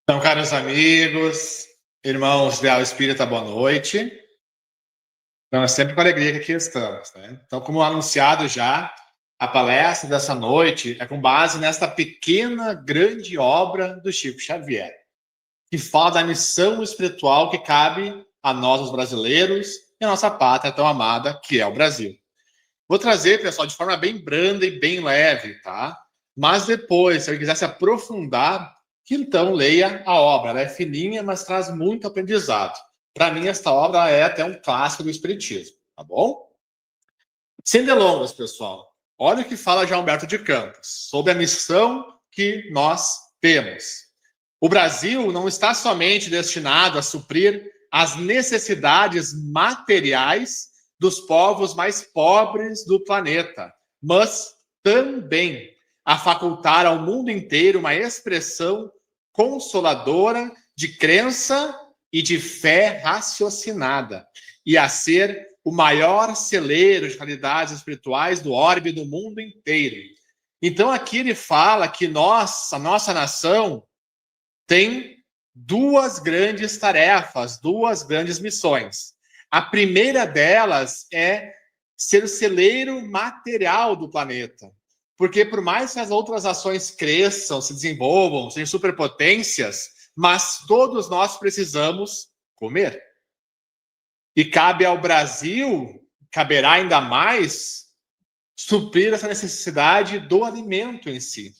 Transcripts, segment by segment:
Então, caros amigos, irmãos Ideal Espírita, boa noite. Então, é sempre com alegria que aqui estamos, né? Então, como anunciado já, a palestra dessa noite é com base nesta pequena, grande obra do Chico Xavier, que fala da missão espiritual que cabe a nós, os brasileiros, e a nossa pátria tão amada, que é o Brasil. Vou trazer, pessoal, de forma bem branda e bem leve, tá? Mas depois, se eu quiser se aprofundar, que então leia a obra. Ela é fininha, mas traz muito aprendizado. Para mim, esta obra é até um clássico do Espiritismo, tá bom? Sem delongas, pessoal. Olha o que fala João Humberto de Campos sobre a missão que nós temos. O Brasil não está somente destinado a suprir as necessidades materiais dos povos mais pobres do planeta, mas também a facultar ao mundo inteiro uma expressão consoladora de crença e de fé raciocinada, e a ser o maior celeiro de qualidades espirituais do orbe do mundo inteiro. Então aqui ele fala que nós, a nossa nação, tem duas grandes tarefas, duas grandes missões. A primeira delas é ser o celeiro material do planeta. Porque por mais que as outras ações cresçam, se desenvolvam, sejam superpotências, mas todos nós precisamos comer. E cabe ao Brasil, caberá ainda mais, suprir essa necessidade do alimento em si.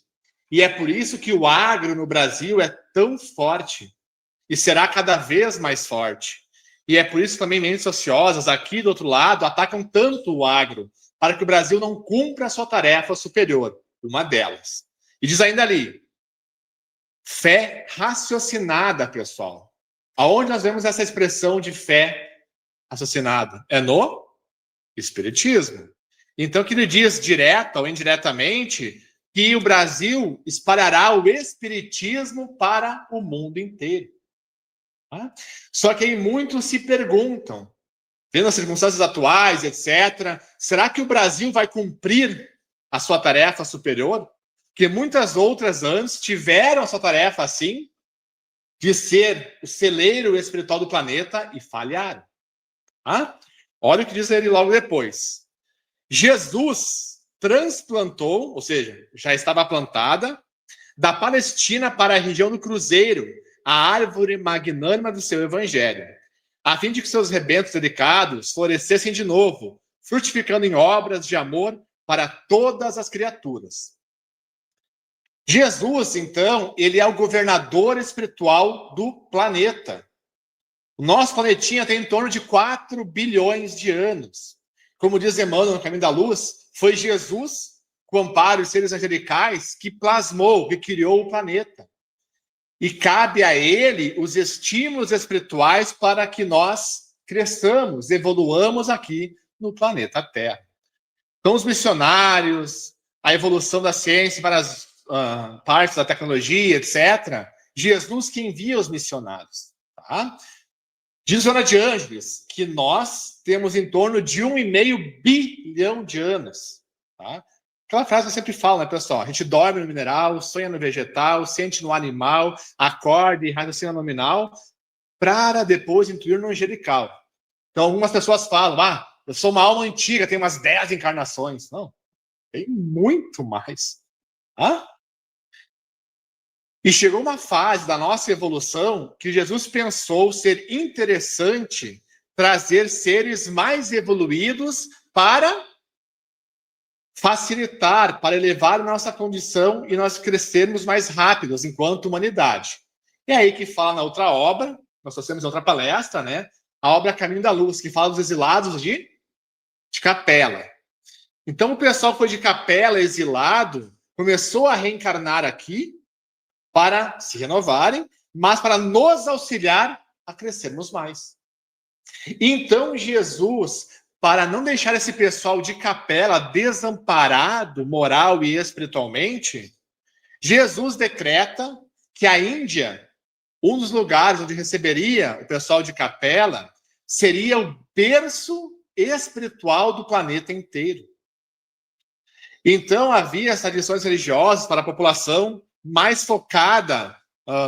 E é por isso que o agro no Brasil é tão forte e será cada vez mais forte. E é por isso que também mentes ociosas aqui do outro lado atacam tanto o agro, para que o Brasil não cumpra a sua tarefa superior, uma delas. E diz ainda ali, fé raciocinada, pessoal. Aonde nós vemos essa expressão de fé raciocinada? É no Espiritismo. Então, que ele diz, direta ou indiretamente, que o Brasil espalhará o Espiritismo para o mundo inteiro. Tá? Só que aí muitos se perguntam, vendo as circunstâncias atuais, etc., será que o Brasil vai cumprir a sua tarefa superior? Porque muitas outras antes tiveram a sua tarefa assim, de ser o celeiro espiritual do planeta e falharam. Tá? Olha o que diz ele logo depois. Jesus transplantou, ou seja, já estava plantada, da Palestina para a região do Cruzeiro, a árvore magnânima do seu evangelho, a fim de que seus rebentos delicados florescessem de novo, frutificando em obras de amor para todas as criaturas. Jesus, então, ele é o governador espiritual do planeta. O nosso planetinha tem em torno de 4 bilhões de anos. Como diz Emmanuel no Caminho da Luz, foi Jesus, com o amparo de seres angelicais, que plasmou, que criou o planeta. E cabe a ele os estímulos espirituais para que nós cresçamos, evoluamos aqui no planeta Terra. Então, os missionários, a evolução da ciência para as partes da tecnologia, etc., Jesus que envia os missionários. Tá? Diz Joana de Ângeles que nós temos em torno de 1,5 bilhão de anos. Tá? Aquela frase que eu sempre falo, né, pessoal? A gente dorme no mineral, sonha no vegetal, sente no animal, acorda e raciocina no nominal, para depois intuir no angelical. Então, algumas pessoas falam, eu sou uma alma antiga, tenho umas 10 encarnações. Não, tem muito mais. E chegou uma fase da nossa evolução que Jesus pensou ser interessante trazer seres mais evoluídos para facilitar, para elevar a nossa condição e nós crescermos mais rápidos enquanto humanidade. É aí que fala na outra obra, nós trouxemos outra palestra, né? A obra Caminho da Luz, que fala dos exilados de Capela. Então o pessoal que foi de Capela, exilado, começou a reencarnar aqui para se renovarem, mas para nos auxiliar a crescermos mais. Então Jesus, para não deixar esse pessoal de Capela desamparado moral e espiritualmente, Jesus decreta que a Índia, um dos lugares onde receberia o pessoal de Capela, seria o berço espiritual do planeta inteiro. Então havia as tradições religiosas para a população mais focada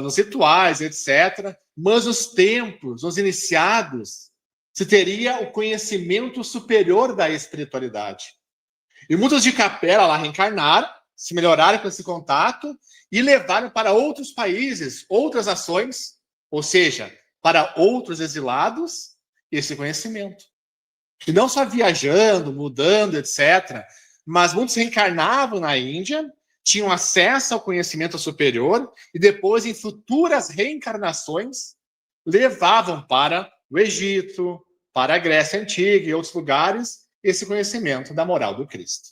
nos rituais, etc. Mas nos templos, nos iniciados, se teria o conhecimento superior da espiritualidade. E muitos de capela lá reencarnaram, se melhoraram com esse contato e levaram para outros países, outras ações, ou seja, para outros exilados, esse conhecimento. E não só viajando, mudando, etc., mas muitos reencarnavam na Índia, tinham acesso ao conhecimento superior e depois, em futuras reencarnações, levavam para o Egito, para a Grécia Antiga e outros lugares esse conhecimento da moral do Cristo.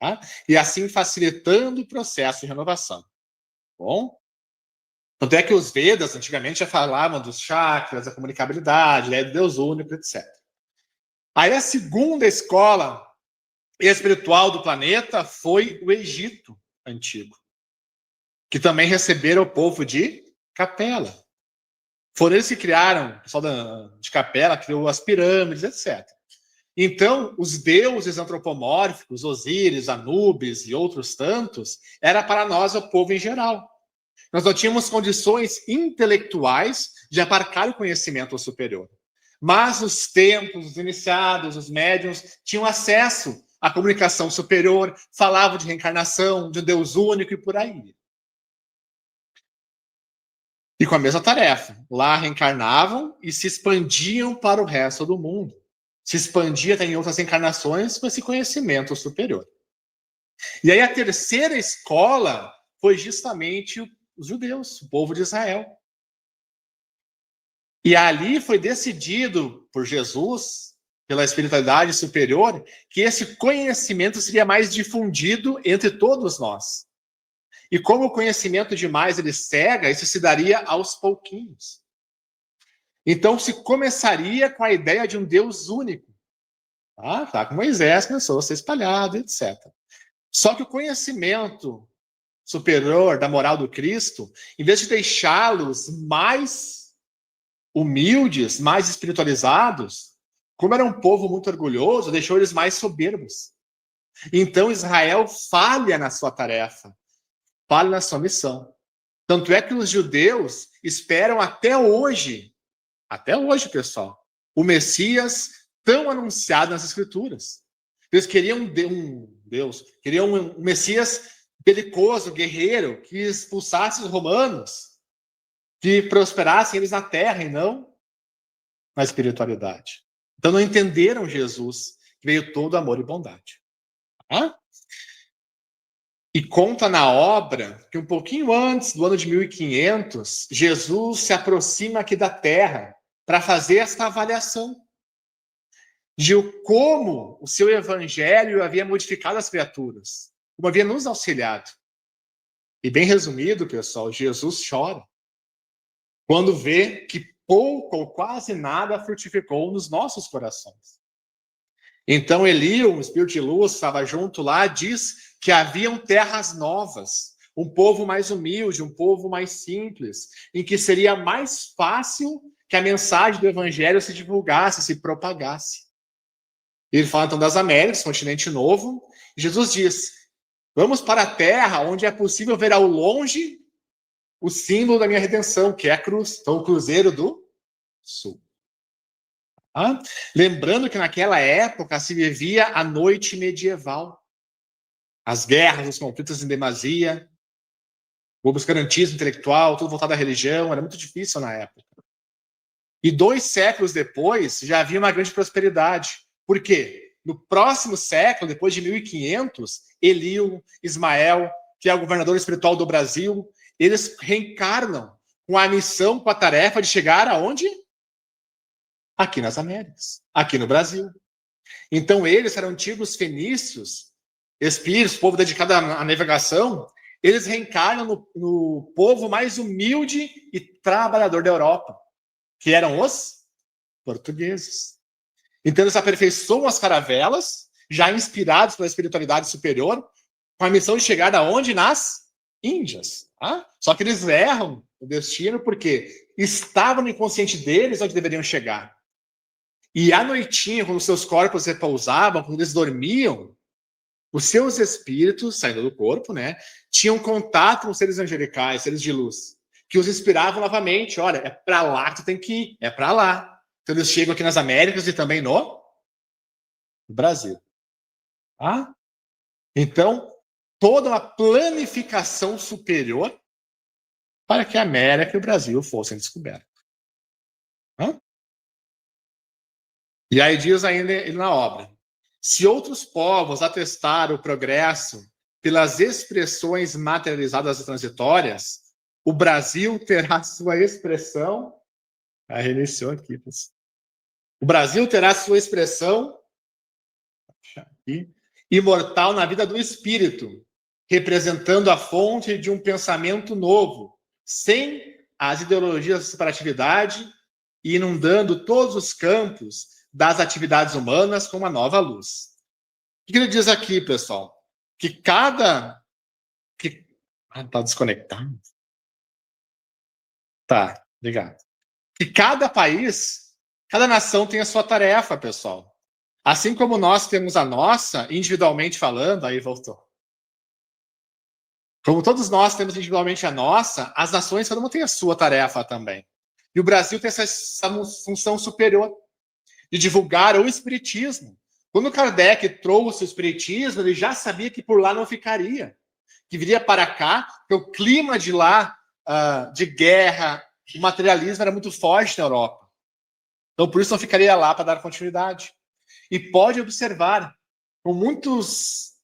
Tá? E assim facilitando o processo de renovação. Bom? Tanto é que os Vedas antigamente já falavam dos chakras, da comunicabilidade, do Deus único, etc. Aí a segunda escola espiritual do planeta foi o Egito Antigo, que também receberam o povo de Capela. Foram eles que criaram, o pessoal de Capela criou as pirâmides, etc. Então, os deuses antropomórficos, Osíris, Anubis e outros tantos, era para nós, o povo em geral. Nós não tínhamos condições intelectuais de abarcar o conhecimento superior. Mas os templos, os iniciados, os médiuns tinham acesso à comunicação superior, falavam de reencarnação, de Deus único e por aí. E com a mesma tarefa. Lá reencarnavam e se expandiam para o resto do mundo. Se expandia até em outras encarnações com esse conhecimento superior. E aí a terceira escola foi justamente os judeus, o povo de Israel. E ali foi decidido por Jesus, pela espiritualidade superior, que esse conhecimento seria mais difundido entre todos nós. E como o conhecimento demais ele cega, isso se daria aos pouquinhos. Então se começaria com a ideia de um Deus único. Tá com Moisés, começou a ser espalhado, etc. Só que o conhecimento superior da moral do Cristo, em vez de deixá-los mais humildes, mais espiritualizados, como era um povo muito orgulhoso, deixou eles mais soberbos. Então Israel falha na sua tarefa, falha na sua missão. Tanto é que os judeus esperam até hoje, pessoal, o Messias tão anunciado nas Escrituras. Eles queriam queriam um Messias belicoso, guerreiro, que expulsasse os romanos, que prosperassem eles na terra e não na espiritualidade. Então não entenderam Jesus, que veio todo amor e bondade. E conta na obra que um pouquinho antes do ano de 1500, Jesus se aproxima aqui da terra para fazer esta avaliação de como o seu evangelho havia modificado as criaturas, como havia nos auxiliado. E bem resumido, pessoal, Jesus chora quando vê que pouco ou quase nada frutificou nos nossos corações. Então Elias, o Espírito de Luz, estava junto lá, diz que haviam terras novas, um povo mais humilde, um povo mais simples, em que seria mais fácil que a mensagem do evangelho se divulgasse, se propagasse. Ele fala então das Américas, continente novo, e Jesus diz: vamos para a terra onde é possível ver ao longe o símbolo da minha redenção, que é a cruz. Então, o Cruzeiro do Sul. Lembrando que naquela época se vivia a noite medieval. As guerras, os conflitos em demasia, o obscurantismo intelectual, tudo voltado à religião, era muito difícil na época. E 2 séculos depois, já havia uma grande prosperidade. Por quê? No próximo século, depois de 1500, Elio, Ismael, que é o governador espiritual do Brasil, eles reencarnam com a missão, com a tarefa de chegar aonde? Aqui nas Américas, aqui no Brasil. Então eles eram antigos fenícios, espíritos, povo dedicado à navegação, eles reencarnam no povo mais humilde e trabalhador da Europa, que eram os portugueses. Então eles aperfeiçoam as caravelas, já inspirados pela espiritualidade superior, com a missão de chegar aonde? Nas Índias. Só que eles erram o destino porque estavam no inconsciente deles onde deveriam chegar. E à noitinha, quando seus corpos repousavam, quando eles dormiam, os seus espíritos, saindo do corpo, tinham contato com seres angelicais, seres de luz, que os inspiravam novamente. Olha, é para lá que tu tem que ir, é para lá. Então eles chegam aqui nas Américas e também no Brasil. Tá? Então, toda uma planificação superior para que a América e o Brasil fossem descobertos. Tá? E aí diz ainda ele na obra: se outros povos atestaram o progresso pelas expressões materializadas e transitórias, o Brasil terá sua expressão. Reiniciou aqui. O Brasil terá sua expressão imortal na vida do espírito, representando a fonte de um pensamento novo, sem as ideologias da separatividade e inundando todos os campos das atividades humanas com uma nova luz. O que ele diz aqui, pessoal? Que cada... Tá desconectado? Tá, obrigado. Que cada país, cada nação tem a sua tarefa, pessoal. Assim como nós temos a nossa, individualmente falando, aí voltou. Como todos nós temos individualmente a nossa, as nações, cada uma tem a sua tarefa também. E o Brasil tem essa função superior de divulgar o espiritismo. Quando Kardec trouxe o espiritismo, ele já sabia que por lá não ficaria, que viria para cá, porque o clima de lá, de guerra, o materialismo era muito forte na Europa. Então, por isso não ficaria lá para dar continuidade. E pode observar, com muitos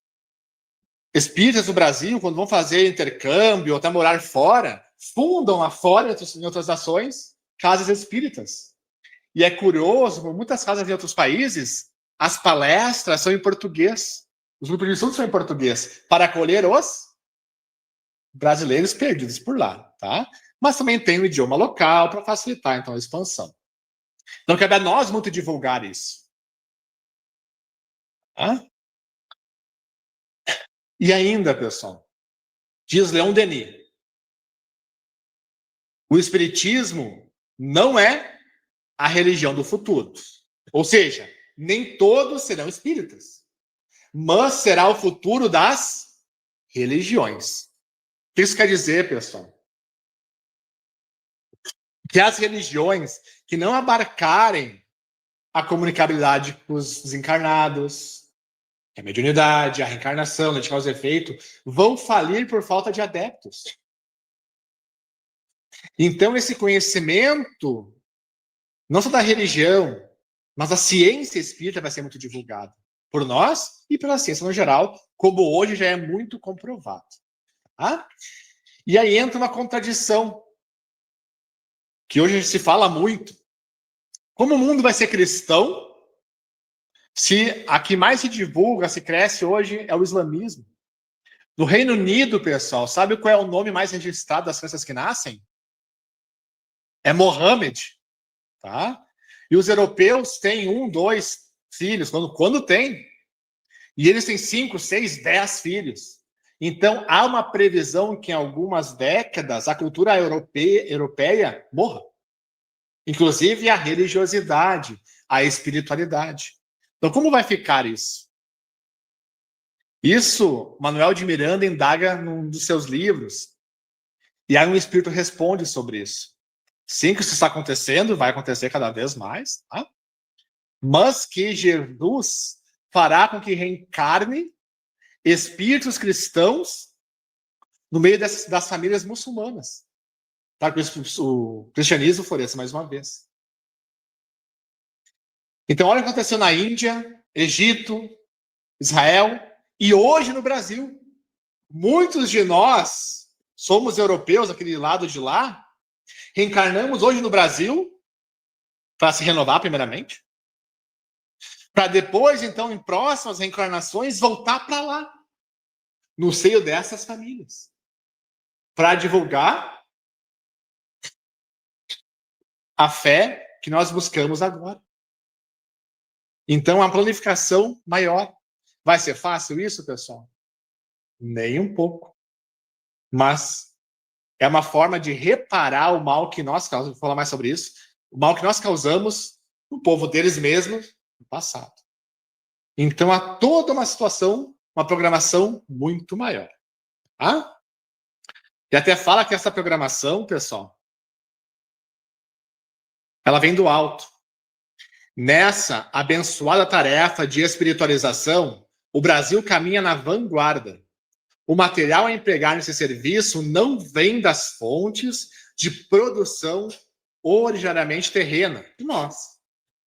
espíritas do Brasil, quando vão fazer intercâmbio ou até morar fora, fundam lá fora, em outras nações, casas espíritas. E é curioso, por muitas casas em outros países, as palestras são em português. Os grupos de estudo são em português, para acolher os brasileiros perdidos por lá, tá? Mas também tem o idioma local para facilitar, então, a expansão. Então, cabe a nós muito divulgar isso. Tá? E ainda, pessoal, diz Leon Denis, o espiritismo não é a religião do futuro. Ou seja, nem todos serão espíritas, mas será o futuro das religiões. O que isso quer dizer, pessoal? Que as religiões que não abarcarem a comunicabilidade com os desencarnados, a mediunidade, a reencarnação, a causa e efeito, vão falir por falta de adeptos. Então, esse conhecimento, não só da religião, mas da ciência espírita vai ser muito divulgado por nós e pela ciência no geral, como hoje já é muito comprovado. Tá? E aí entra uma contradição, que hoje se fala muito. Como o mundo vai ser cristão se a que mais se divulga, se cresce hoje é o islamismo? No Reino Unido, pessoal, sabe qual é o nome mais registrado das crianças que nascem? É Mohammed. Tá? E os europeus têm 1, 2 filhos, quando tem. E eles têm 5, 6, 10 filhos. Então, há uma previsão que em algumas décadas a cultura europeia morra. Inclusive a religiosidade, a espiritualidade. Então, como vai ficar isso? Isso, Manuel de Miranda indaga num dos seus livros. E aí um espírito responde sobre isso. Sim, que isso está acontecendo, vai acontecer cada vez mais, tá? Mas que Jesus fará com que reencarne espíritos cristãos no meio das famílias muçulmanas. Tá? O cristianismo floresce mais uma vez. Então, olha o que aconteceu na Índia, Egito, Israel e hoje no Brasil. Muitos de nós somos europeus, aquele lado de lá, reencarnamos hoje no Brasil para se renovar primeiramente, para depois, então, em próximas reencarnações, voltar para lá, no seio dessas famílias, para divulgar a fé que nós buscamos agora. Então, a planificação maior. Vai ser fácil isso, pessoal? Nem um pouco. Mas é uma forma de reparar o mal que nós causamos. Vou falar mais sobre isso. O mal que nós causamos no povo deles mesmos no passado. Então, há toda uma situação, uma programação muito maior. Tá? E até fala que essa programação, pessoal, ela vem do alto. Nessa abençoada tarefa de espiritualização, o Brasil caminha na vanguarda. O material a empregar nesse serviço não vem das fontes de produção originariamente terrena, de nós,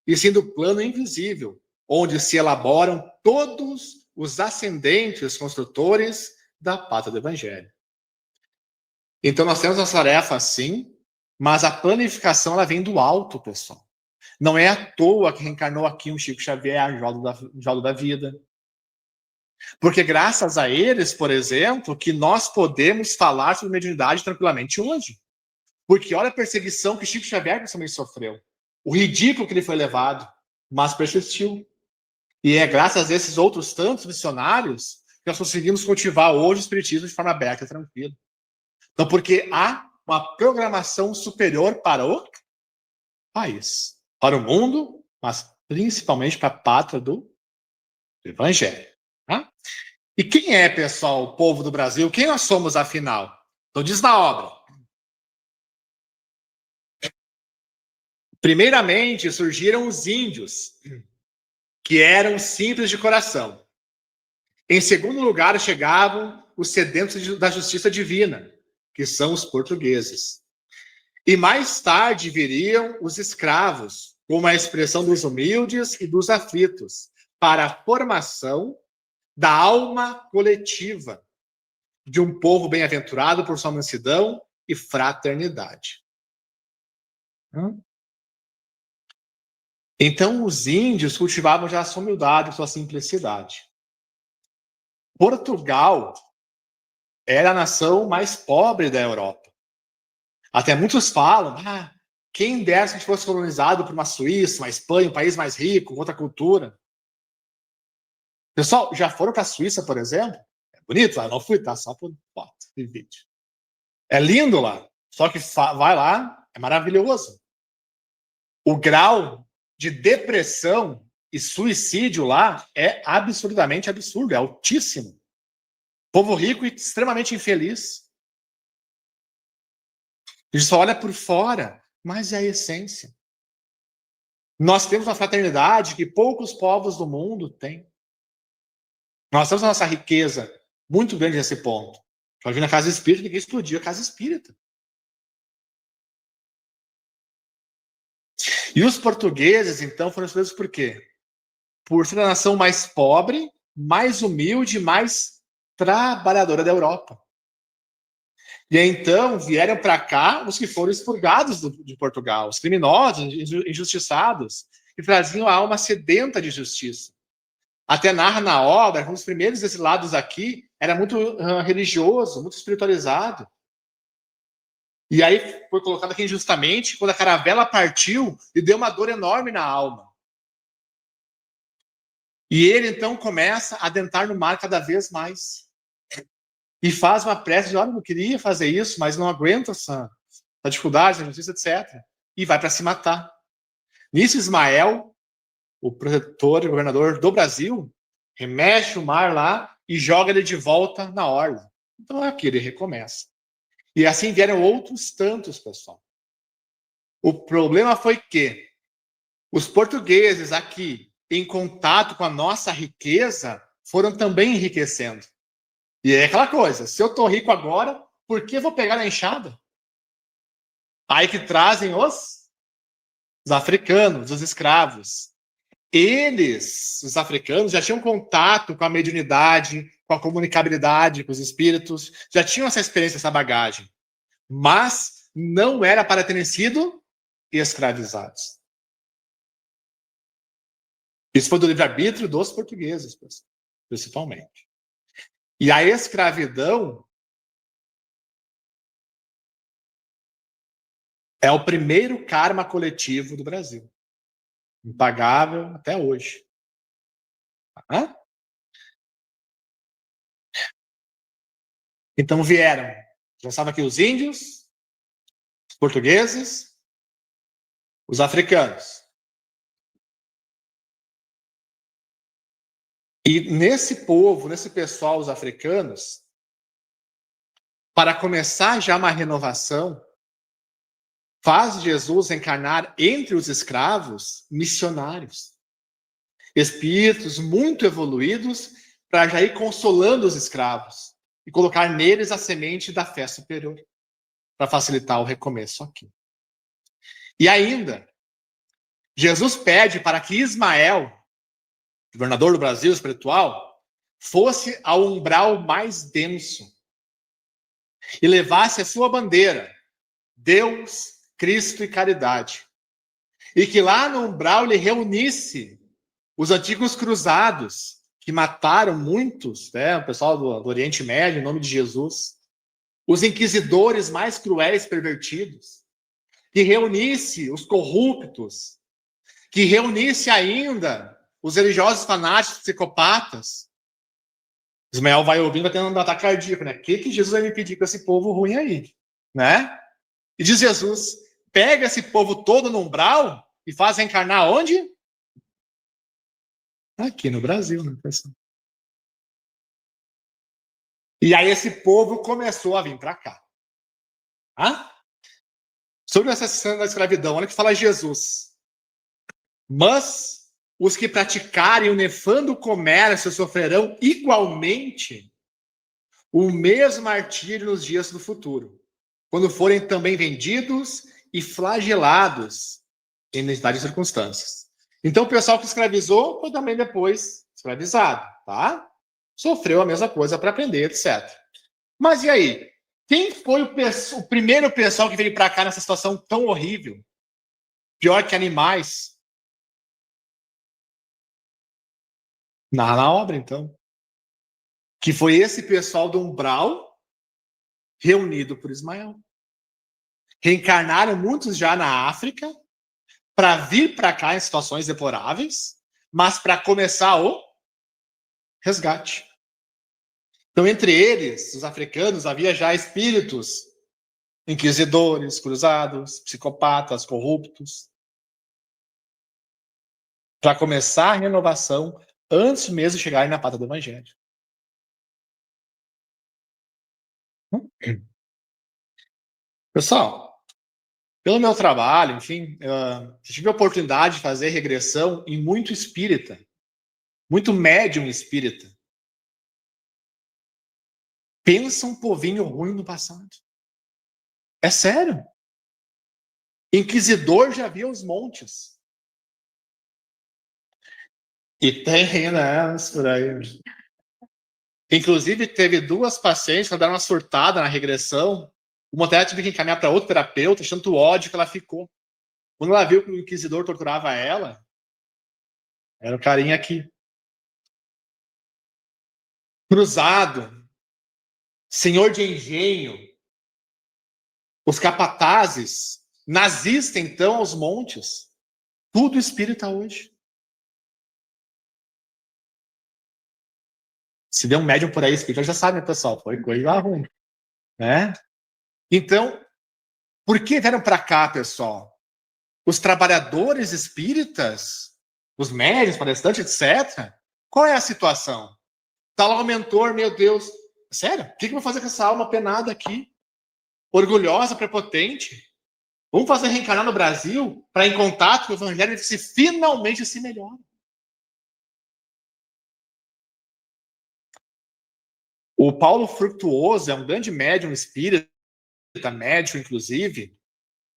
e sim do plano invisível, onde se elaboram todos os ascendentes construtores da pátria do Evangelho. Então, nós temos essa tarefa, sim, mas a planificação ela vem do alto, pessoal. Não é à toa que reencarnou aqui um Chico Xavier, Jodo da Vida. Porque graças a eles, por exemplo, que nós podemos falar sobre mediunidade tranquilamente hoje. Porque olha a perseguição que Chico Xavier também sofreu. O ridículo que ele foi levado, mas persistiu. E é graças a esses outros tantos missionários que nós conseguimos cultivar hoje o espiritismo de forma aberta e tranquila. Então, porque há uma programação superior para o país, para o mundo, mas principalmente para a pátria do Evangelho. Tá? E quem é, pessoal, o povo do Brasil? Quem nós somos, afinal? Então, diz na obra. Primeiramente, surgiram os índios, que eram simples de coração. Em segundo lugar, chegavam os sedentos da justiça divina, que são os portugueses. E mais tarde viriam os escravos, como a expressão dos humildes e dos aflitos, para a formação da alma coletiva de um povo bem-aventurado por sua mansidão e fraternidade. Então, os índios cultivavam já a sua humildade, a sua simplicidade. Portugal era a nação mais pobre da Europa. Até muitos falam, quem dera se a gente fosse colonizado por uma Suíça, uma Espanha, um país mais rico, outra cultura. Pessoal, já foram para a Suíça, por exemplo? É bonito lá, não fui, tá? Só por foto e vídeo. É lindo lá, só que vai lá, é maravilhoso. O grau de depressão e suicídio lá é absurdamente absurdo, é altíssimo. Povo rico e extremamente infeliz. A gente só olha por fora, mas é a essência. Nós temos uma fraternidade que poucos povos do mundo têm. Nós temos a nossa riqueza muito grande nesse ponto. Pode vir na casa espírita, ninguém explodiu a casa espírita. E os portugueses, então, foram escolhidos por quê? Por ser a nação mais pobre, mais humilde, mais trabalhadora da Europa. E então vieram para cá os que foram expurgados de Portugal, os criminosos, injustiçados, que traziam a alma sedenta de justiça. Até narra na obra, um dos primeiros exilados aqui era muito religioso, muito espiritualizado. E aí foi colocado aqui injustamente, quando a caravela partiu, e deu uma dor enorme na alma. E ele então começa a adentrar no mar cada vez mais. E faz uma prece de, olha, eu não queria fazer isso, mas não aguento essa dificuldade, essa injustiça, etc. E vai para se matar. Nisso, Ismael, o protetor e governador do Brasil, remexe o mar lá e joga ele de volta na orla. Então aqui ele recomeça. E assim vieram outros tantos, pessoal. O problema foi que os portugueses aqui, em contato com a nossa riqueza, foram também enriquecendo. E é aquela coisa, se eu estou rico agora, por que vou pegar na enxada? Aí que trazem os africanos, os escravos. Eles, os africanos, já tinham contato com a mediunidade, com a comunicabilidade com os espíritos, já tinham essa experiência, essa bagagem. Mas não era para terem sido escravizados. Isso foi do livre-arbítrio dos portugueses, principalmente. E a escravidão é o primeiro karma coletivo do Brasil. Impagável até hoje. Então vieram, já estavam aqui os índios, os portugueses, os africanos. E nesse povo, nesse pessoal, os africanos, para começar já uma renovação, faz Jesus encarnar entre os escravos missionários, espíritos muito evoluídos, para já ir consolando os escravos e colocar neles a semente da fé superior, para facilitar o recomeço aqui. E ainda, Jesus pede para que Ismael, governador do Brasil espiritual, fosse ao umbral mais denso e levasse a sua bandeira, Deus, Cristo e caridade. E que lá no umbral ele reunisse os antigos cruzados, que mataram muitos, né, o pessoal do Oriente Médio, em nome de Jesus, os inquisidores mais cruéis, pervertidos, que reunisse os corruptos, que reunisse ainda os religiosos fanáticos, psicopatas. Ismael vai ouvindo, vai tendo um ataque cardíaco, né? O que Jesus vai me pedir com esse povo ruim aí, né? E diz Jesus, pega esse povo todo no umbral e faz reencarnar onde? Aqui no Brasil, né, pessoal? E aí esse povo começou a vir para cá. Tá? Sobre essa questão da escravidão, olha o que fala Jesus. Mas os que praticarem o nefando comércio sofrerão igualmente o mesmo martírio nos dias do futuro, quando forem também vendidos e flagelados em identidade de circunstâncias. Então, o pessoal que escravizou foi também depois escravizado, tá? Sofreu a mesma coisa para aprender, etc. Mas e aí? Quem foi o primeiro pessoal que veio para cá nessa situação tão horrível? Pior que animais? Na obra, então. Que foi esse pessoal do umbral reunido por Ismael. Reencarnaram muitos já na África para vir para cá em situações deploráveis, mas para começar o resgate. Então, entre eles, os africanos, havia já espíritos inquisidores, cruzados, psicopatas, corruptos, para começar a renovação antes mesmo de chegarem na pata do Evangelho. Pessoal, pelo meu trabalho, enfim, eu tive a oportunidade de fazer regressão em muito espírita, muito médium espírita. Pensa um povinho ruim no passado. É sério. Inquisidor já via os montes. E tem, né, por aí. Inclusive, teve duas pacientes que deram uma surtada na regressão. Uma delas teve que encaminhar para outro terapeuta, tanto ódio que ela ficou. Quando ela viu que o inquisidor torturava ela, era o carinha aqui. Cruzado, senhor de engenho, os capatazes, nazista, então, aos montes. Tudo espírita hoje. Se der um médium por aí espírita, já sabe, né, pessoal? Foi coisa ruim. Né? Então, por que vieram para cá, pessoal? Os trabalhadores espíritas, os médios, palestrantes, etc. Qual é a situação? Tá lá o mentor, meu Deus. Sério? O que eu vou fazer com essa alma penada aqui? Orgulhosa, prepotente? Vamos fazer reencarnar no Brasil para em contato com o Evangelho se finalmente se melhora. O Paulo Frutuoso é um grande médium espírita, médium, inclusive.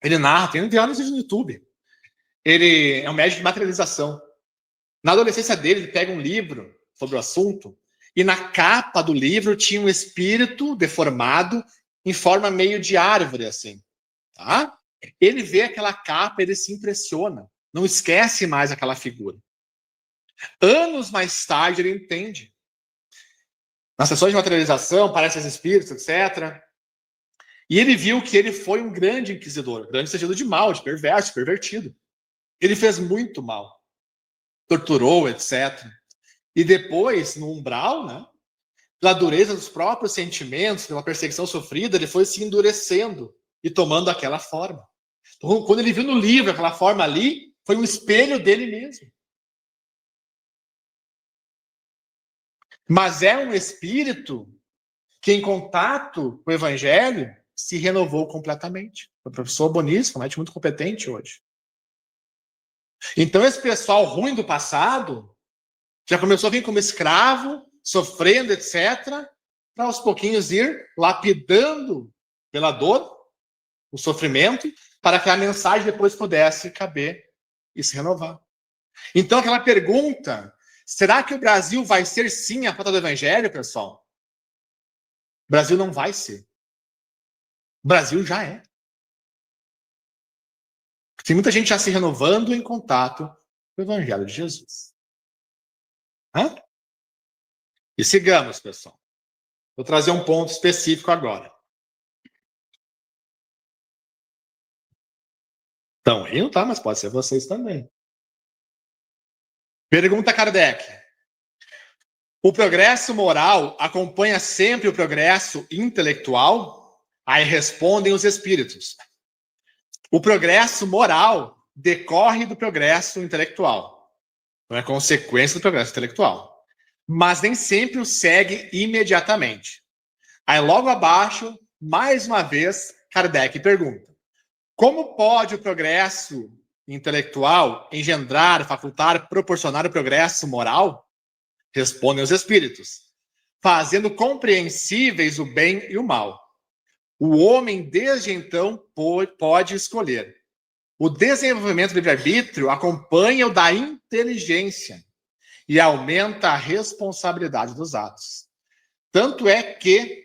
Ele narra, tem anos no YouTube. Ele é um médium de materialização. Na adolescência dele, ele pega um livro sobre o assunto e na capa do livro tinha um espírito deformado em forma meio de árvore, assim. Tá? Ele vê aquela capa, ele se impressiona. Não esquece mais aquela figura. Anos mais tarde, ele entende. Nas sessões de materialização, aparecem os espíritos, etc. E ele viu que ele foi um grande inquisidor, grande sentido de mal, de perverso, pervertido. Ele fez muito mal. Torturou, etc. E depois, no umbral, né, pela dureza dos próprios sentimentos, pela perseguição sofrida, ele foi se endurecendo e tomando aquela forma. Então, quando ele viu no livro aquela forma ali, foi um espelho dele mesmo. Mas é um espírito que em contato com o evangelho se renovou completamente. O professor Bonício, realmente muito competente hoje. Então esse pessoal ruim do passado já começou a vir como escravo, sofrendo, etc., para aos pouquinhos ir lapidando pela dor, o sofrimento, para que a mensagem depois pudesse caber e se renovar. Então aquela pergunta, será que o Brasil vai ser sim a porta do evangelho, pessoal? O Brasil não vai ser. O Brasil já é. Tem muita gente já se renovando em contato com o evangelho de Jesus. Hã? E sigamos, pessoal. Vou trazer um ponto específico agora. Estão rindo, tá? Mas pode ser vocês também. Pergunta Kardec. O progresso moral acompanha sempre o progresso intelectual? Aí respondem os espíritos. O progresso moral decorre do progresso intelectual. Não é consequência do progresso intelectual. Mas nem sempre o segue imediatamente. Aí logo abaixo, mais uma vez, Kardec pergunta: como pode o progresso intelectual engendrar, facultar, proporcionar o progresso moral? Respondem os espíritos: fazendo compreensíveis o bem e o mal. O homem, desde então, pode escolher. O desenvolvimento do livre-arbítrio acompanha o da inteligência e aumenta a responsabilidade dos atos. Tanto é que,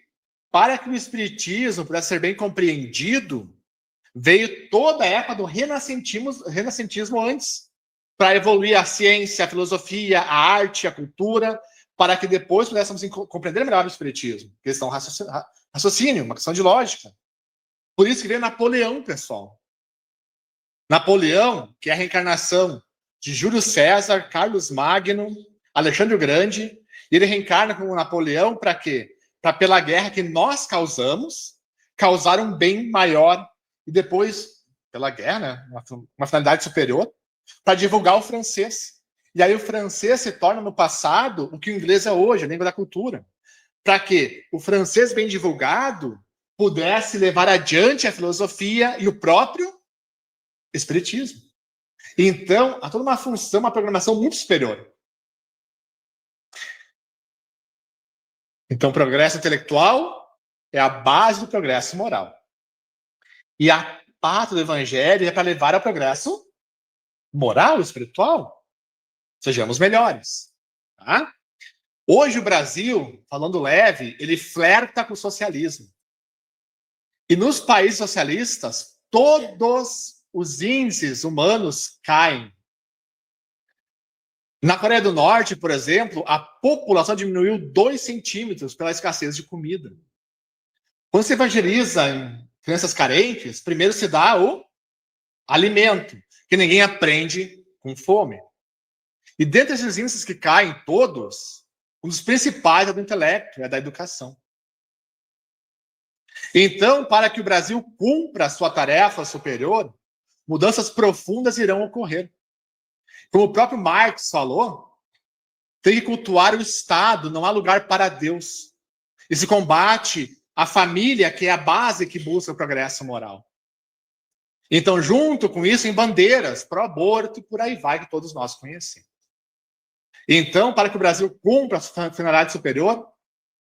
para que o espiritismo pudesse ser bem compreendido, veio toda a época do renascentismo antes, para evoluir a ciência, a filosofia, a arte, a cultura, para que depois pudéssemos compreender melhor o espiritismo. Questão raciocínio, uma questão de lógica. Por isso que veio Napoleão, pessoal. Napoleão, que é a reencarnação de Júlio César, Carlos Magno, Alexandre o Grande, e ele reencarna como Napoleão para quê? Para, pela guerra que nós causamos, causar um bem maior e depois, pela guerra, né, uma finalidade superior, para divulgar o francês. E aí o francês se torna no passado o que o inglês é hoje, a língua da cultura. Para que o francês bem divulgado pudesse levar adiante a filosofia e o próprio espiritismo. Então, há toda uma função, uma programação muito superior. Então, o progresso intelectual é a base do progresso moral. E a parte do evangelho é para levar ao progresso moral e espiritual. Sejamos melhores. Tá? Hoje o Brasil, falando leve, ele flerta com o socialismo. E nos países socialistas, todos os índices humanos caem. Na Coreia do Norte, por exemplo, a população diminuiu 2 centímetros pela escassez de comida. Quando se evangeliza em crianças carentes, primeiro se dá o alimento, que ninguém aprende com fome. E dentre esses índices que caem todos, um dos principais é do intelecto, é da educação. Então, para que o Brasil cumpra a sua tarefa superior, mudanças profundas irão ocorrer. Como o próprio Marx falou, tem que cultuar o Estado, não há lugar para Deus. E se combate a família, que é a base que busca o progresso moral. Então, junto com isso, em bandeiras pró-aborto e por aí vai, que todos nós conhecemos. Então, para que o Brasil cumpra a sua finalidade superior,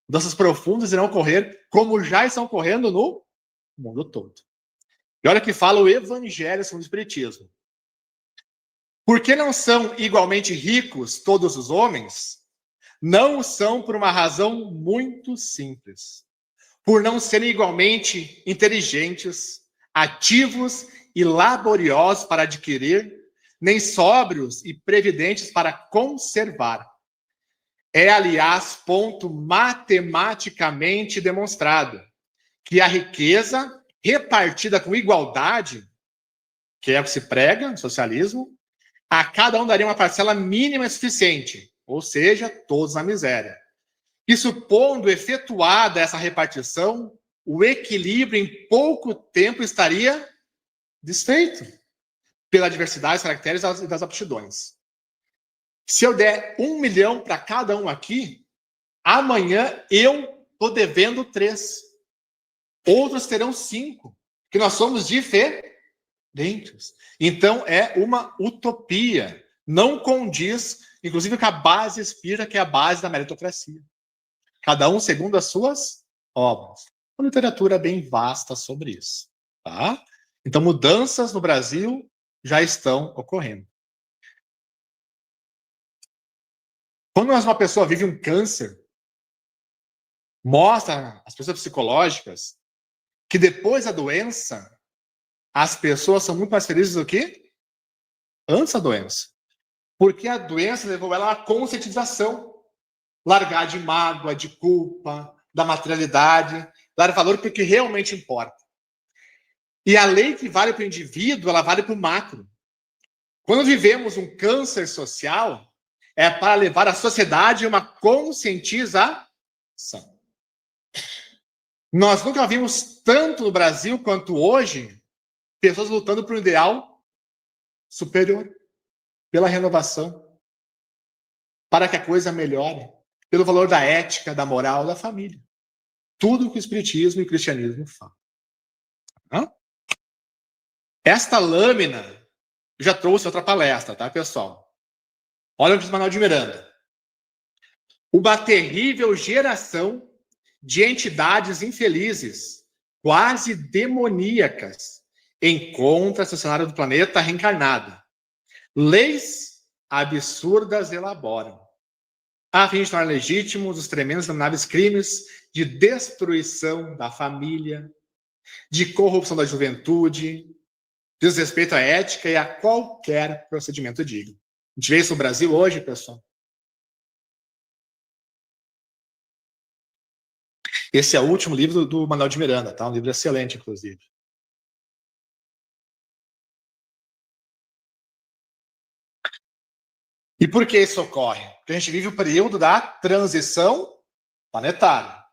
mudanças profundas irão ocorrer, como já estão ocorrendo no mundo todo. E olha que fala o Evangelho segundo o Espiritismo. Por que não são igualmente ricos todos os homens? Não o são por uma razão muito simples. Por não serem igualmente inteligentes, ativos e laboriosos para adquirir, nem sóbrios e previdentes para conservar. É, aliás, ponto matematicamente demonstrado que a riqueza repartida com igualdade, que é o que se prega no socialismo, a cada um daria uma parcela mínima suficiente, ou seja, todos na miséria. E supondo efetuada essa repartição, o equilíbrio em pouco tempo estaria desfeito pela diversidade dos caracteres e das aptidões. Se eu der 1 milhão para cada um aqui, amanhã eu estou devendo 3. Outros terão 5. Que nós somos diferentes. Então, é uma utopia. Não condiz, inclusive, com a base espírita, que é a base da meritocracia. Cada um segundo as suas obras. Uma literatura bem vasta sobre isso. Tá? Então, mudanças no Brasil já estão ocorrendo. Quando uma pessoa vive um câncer, mostra as pessoas psicológicas que depois da doença, as pessoas são muito mais felizes do que antes da doença. Porque a doença levou ela à conscientização. Largar de mágoa, de culpa, da materialidade, dar valor para o que realmente importa. E a lei que vale para o indivíduo, ela vale para o macro. Quando vivemos um câncer social, é para levar a sociedade a uma conscientização. Nós nunca vimos tanto no Brasil quanto hoje pessoas lutando por um ideal superior, pela renovação, para que a coisa melhore, pelo valor da ética, da moral, da família. Tudo que o Espiritismo e o Cristianismo falam. Esta lâmina, eu já trouxe outra palestra, tá, pessoal? Olha o que diz Manuel de Miranda. Uma terrível geração de entidades infelizes, quase demoníacas, encontra-se no cenário do planeta reencarnado. Leis absurdas elaboram, a fim de tornar legítimos os tremendos e denominados crimes de destruição da família, de corrupção da juventude, desrespeito à ética e a qualquer procedimento digno. A gente vê isso no Brasil hoje, pessoal. Esse é o último livro do Manuel de Miranda, tá? Um livro excelente, inclusive. E por que isso ocorre? Porque a gente vive o período da transição planetária.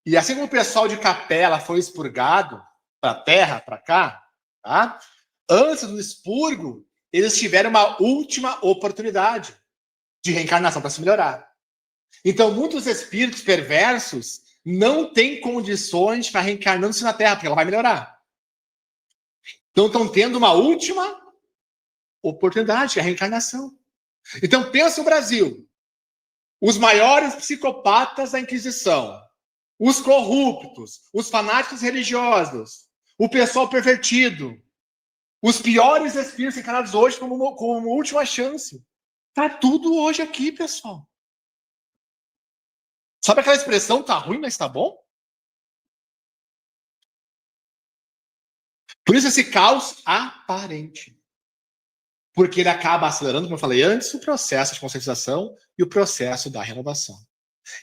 E assim como o pessoal de Capela foi expurgado para a Terra, para cá, tá? Antes do expurgo, eles tiveram uma última oportunidade de reencarnação para se melhorar. Então, muitos espíritos perversos não têm condições de ficar reencarnando-se na Terra, porque ela vai melhorar. Então, estão tendo uma última oportunidade, que é a reencarnação. Então, pensa o Brasil. Os maiores psicopatas da Inquisição, os corruptos, os fanáticos religiosos, o pessoal pervertido, os piores espíritos encarnados hoje como última chance. Tá tudo hoje aqui, pessoal. Sabe aquela expressão, tá ruim, mas tá bom? Por isso esse caos aparente. Porque ele acaba acelerando, como eu falei antes, o processo de conscientização e o processo da renovação.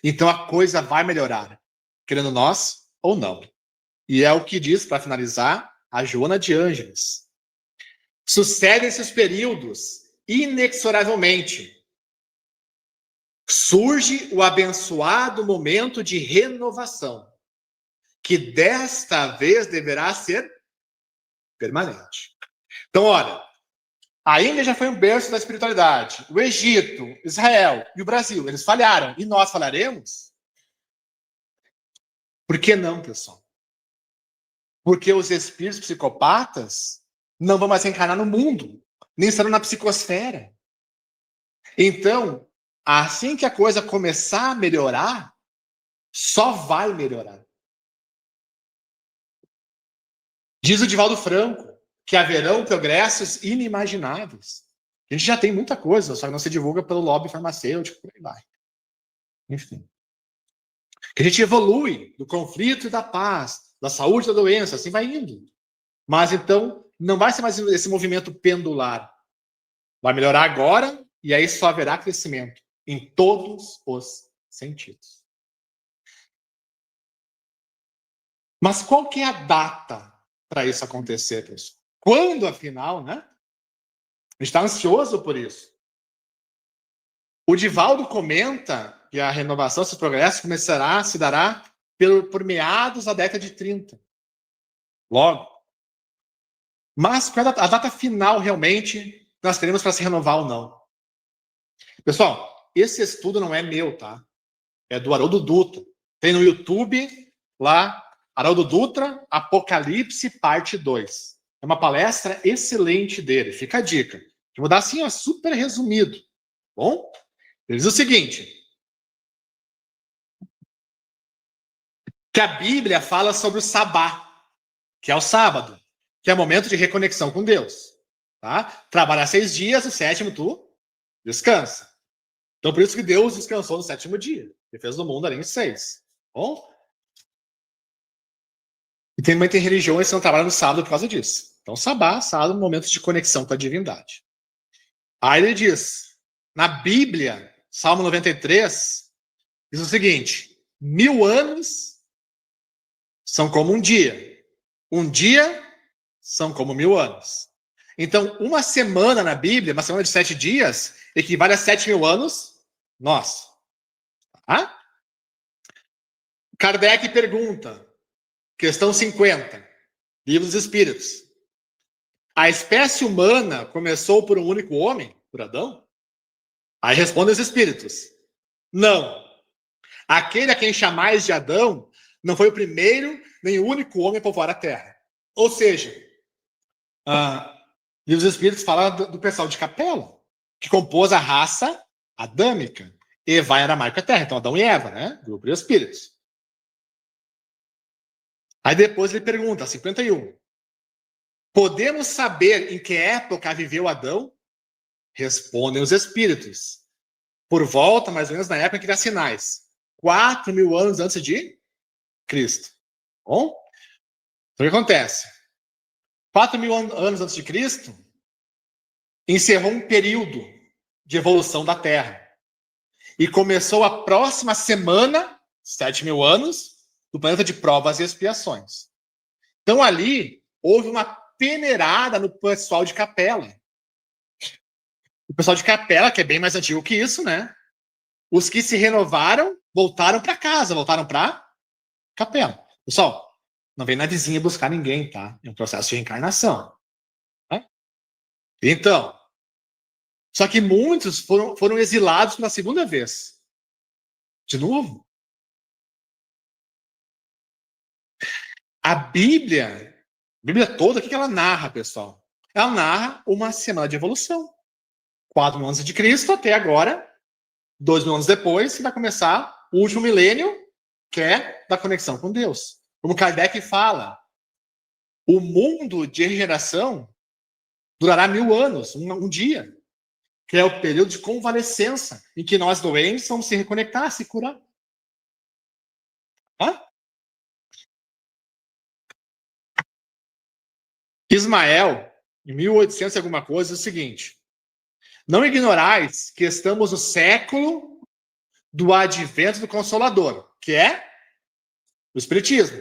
Então a coisa vai melhorar, querendo nós ou não. E é o que diz, para finalizar, a Joana de Ângeles. Sucedem-se os períodos, inexoravelmente. Surge o abençoado momento de renovação, que desta vez deverá ser permanente. Então, olha, a Índia já foi um berço da espiritualidade. O Egito, Israel e o Brasil, eles falharam. E nós falharemos? Por que não, pessoal? Porque os espíritos psicopatas não vão mais reencarnar no mundo, nem estarão na psicosfera. Então, assim que a coisa começar a melhorar, só vai melhorar. Diz o Divaldo Franco que haverão progressos inimagináveis. A gente já tem muita coisa, só que não se divulga pelo lobby farmacêutico, por aí vai. Enfim. Que a gente evolui do conflito e da paz, da saúde e da doença, assim vai indo. Mas então, não vai ser mais esse movimento pendular. Vai melhorar agora e aí só haverá crescimento em todos os sentidos. Mas qual que é a data para isso acontecer, pessoal? Quando, afinal, né? A gente está ansioso por isso. O Divaldo comenta que a renovação, esses progressos, se dará por meados da década de 30. Logo. Mas qual é a data final, realmente, nós teremos para se renovar ou não? Pessoal, esse estudo não é meu, tá? É do Haroldo Dutra. Tem no YouTube, lá, Haroldo Dutra, Apocalipse, parte 2. É uma palestra excelente dele, fica a dica. Vou dar assim, ó, super resumido. Bom? Ele diz o seguinte, que a Bíblia fala sobre o sabá, que é o sábado, que é o momento de reconexão com Deus. Tá? Trabalha 6 dias, o 7º tu descansa. Então, por isso que Deus descansou no 7º dia. Ele fez o mundo ali em 6. Bom? E também tem religiões que não trabalham no sábado por causa disso. Então, sabá, sábado, momentos de conexão com a divindade. Aí ele diz, na Bíblia, Salmo 93, diz o seguinte, 1000 anos são como um dia são como 1000 anos. Então, uma semana na Bíblia, uma semana de 7 dias, equivale a 7.000 anos, nossa. Tá? Kardec pergunta, questão 50, Livro dos Espíritos. A espécie humana começou por um único homem, por Adão? Aí respondem os espíritos. Não. Aquele a quem chamais de Adão não foi o primeiro nem o único homem a povoar a Terra. Ou seja, e os espíritos falam do pessoal de Capela, que compôs a raça adâmica. Eva era mais que a Terra, então Adão e Eva, né? Grupo de espíritos. Aí depois ele pergunta, 51. Podemos saber em que época viveu Adão? Respondem os espíritos. Por volta, mais ou menos, na época em que dá sinais. 4.000 anos antes de Cristo. Bom? Então, o que acontece? 4.000 anos antes de Cristo, encerrou um período de evolução da Terra. E começou a próxima semana, 7.000 anos, do planeta de provas e expiações. Então, ali, houve uma peneirada no pessoal de Capela. O pessoal de Capela, que é bem mais antigo que isso, né? Os que se renovaram, voltaram para casa, voltaram para Capela. Pessoal, não vem na vizinha buscar ninguém, tá? É um processo de reencarnação. Tá? Então, só que muitos foram exilados pela segunda vez. De novo. A Bíblia toda, o que ela narra, pessoal? Ela narra uma semana de evolução. 4.000 anos de Cristo até agora, 2.000 anos depois, que vai começar o último milênio, que é da conexão com Deus. Como Kardec fala, o mundo de regeneração durará 1000 anos, um dia, que é o período de convalescença, em que nós doentes vamos se reconectar, se curar. Hã? Ismael, em 1800 e alguma coisa, é o seguinte: não ignorais que estamos no século do advento do Consolador, que é o Espiritismo.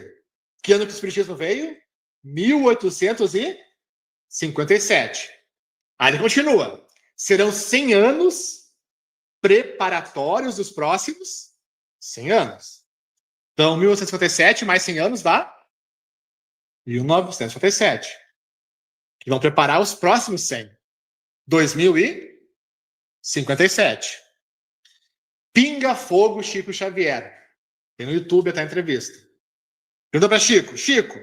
Que ano que o Espiritismo veio? 1857. Aí ele continua. Serão 100 anos preparatórios dos próximos 100 anos. Então, 1857 mais 100 anos dá 1957. Que vão preparar os próximos 100. 2057. Pinga Fogo Chico Xavier. Tem no YouTube até a entrevista. Pergunta para Chico. Chico,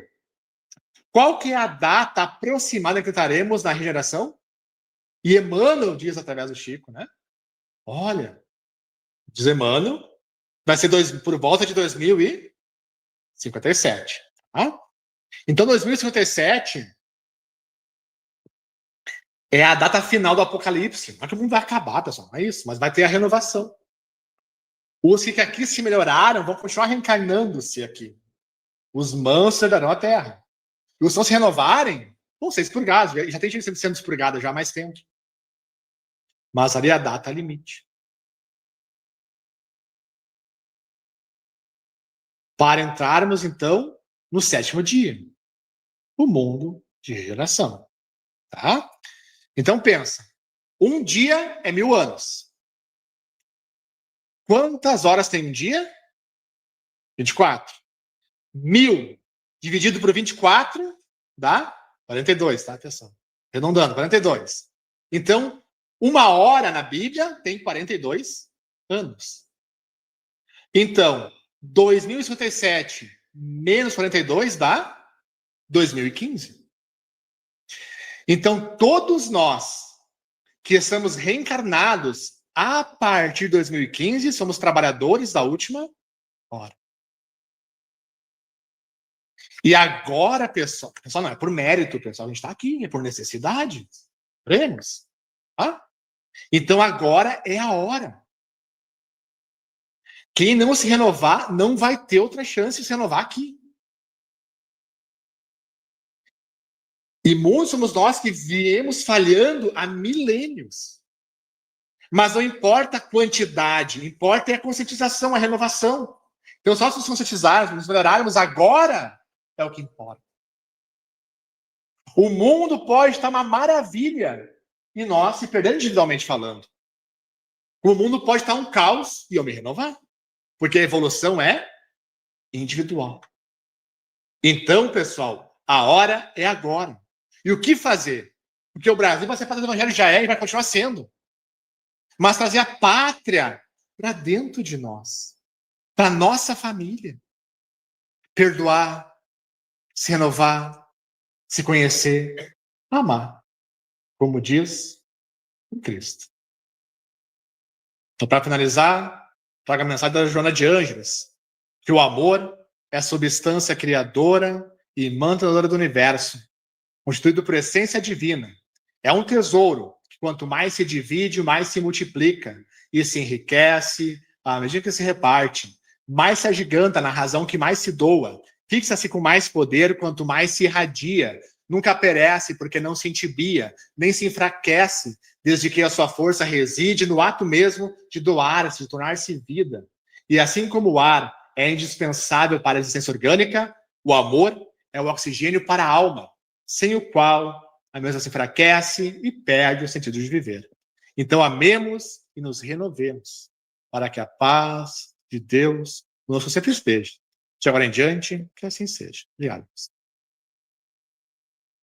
qual que é a data aproximada que estaremos na regeneração? E Emmanuel diz através do Chico, né? Olha, diz Emmanuel, vai ser por volta de 2057. Tá? Então, 2057 é a data final do Apocalipse. Não é que o mundo vai acabar, pessoal, não é isso, mas vai ter a renovação. Os que aqui se melhoraram vão continuar reencarnando-se aqui. Os mansos herdarão a terra. E os que não se renovarem vão ser expurgados. Já tem gente sendo expurgada já há mais tempo. Mas ali a data limite. Para entrarmos, então, no 7º dia. O mundo de regeneração. Tá? Então, pensa. Um dia é 1000 anos. Quantas horas tem um dia? 24. 1000 dividido por 24 dá 42, tá? Atenção. Arredondando, 42. Então, uma hora na Bíblia tem 42 anos. Então, 2057 menos 42 dá 2015. Então, todos nós que estamos reencarnados a partir de 2015 somos trabalhadores da última hora. E agora, pessoal não é por mérito, pessoal, a gente está aqui, é por necessidade. Prêmios. Tá? Então, agora é a hora. Quem não se renovar não vai ter outra chance de se renovar aqui. E muitos somos nós que viemos falhando há milênios. Mas não importa a quantidade, importa a conscientização, a renovação. Então, só se nos conscientizarmos, nos melhorarmos agora, é o que importa. O mundo pode estar uma maravilha e nós se perdendo individualmente falando. O mundo pode estar um caos e eu me renovar. Porque a evolução é individual. Então, pessoal, a hora é agora. E o que fazer? Porque o Brasil vai ser parte do evangelho, já é e vai continuar sendo. Mas trazer a pátria para dentro de nós, para nossa família. Perdoar, se renovar, se conhecer, amar, como diz o Cristo. Então, para finalizar, trago a mensagem da Joana de Ângeles, que o amor é a substância criadora e mantenedora do universo, constituído por essência divina. É um tesouro que, quanto mais se divide, mais se multiplica e se enriquece à medida que se reparte. Mais se agiganta na razão que mais se doa. Fixa-se com mais poder quanto mais se irradia. Nunca perece porque não se entibia, nem se enfraquece, desde que a sua força reside no ato mesmo de doar-se, de tornar-se vida. E assim como o ar é indispensável para a existência orgânica, o amor é o oxigênio para a alma, sem o qual a mesma se enfraquece e perde o sentido de viver. Então, amemos e nos renovemos, para que a paz de Deus conosco sempre esteja. De agora em diante, que assim seja. Obrigado.